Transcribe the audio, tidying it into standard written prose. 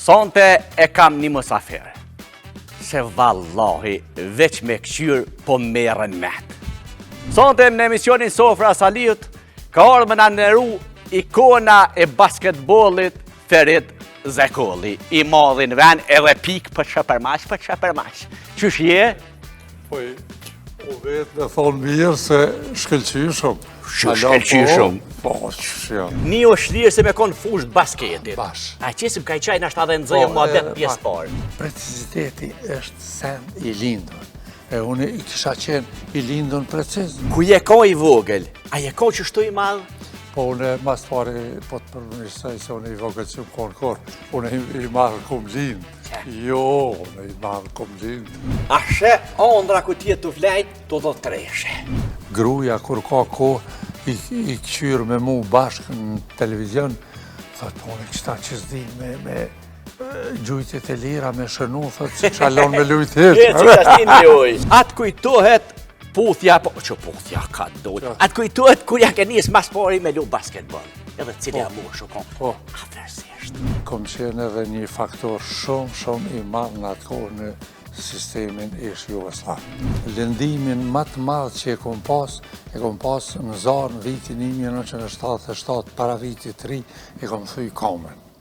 Sonte e kam një mësafirë, se vallahi veç me këqyrë po merën metë. Sonte në emisionin Sofra Saliut, ka ardhë më në nëru ikona e basketbolit Ferit Zekolli, I madhin ven edhe pik për shëpërmash. Qysh je? Po, u vetë me thonë mirë se shkëlqyshëm. Shkëlqyshëm. Po, qysh janë. Një është lirë se me konë fushë basketit. Bash. A qesim ka I qaj në ashtë adhe nëzëjë mua betë pjesë parë. Preciziteti është sen I lindur. E unë I kisha qenë I lindur preciz. Ku je ka I vogël, a je ka që shtu I madhë? Po unë mas pari, po të përmënisaj se unë I vogël që më konë korë. Unë I marrë kum lindë. Jo, unë I marrë kum lindë. A shë ondra ku tjetë të flejt, të do të treshe. Gruja, kur ka kohë, I këqyrë me mu bashkë në televizion, thëtë, unë kështa që zdi me gjujtjet e lira, me shënu, thëtë, që qalon me lujtet. Që qastin loj. Atë kujtohet puthja, po që puthja ka dojtë. Atë kujtohet kur ja ke njës mas pari me lu basketbol. Edhe cilja mu shukon. Po. Atërsisht. Kom qenë edhe një faktor shumë I madh në atë kohë në sistemin ish Jugoslav. Lëndimin më të madh që e kom pas në Zarë në vitin 1977, para vitit 3, e kom thuj Komen.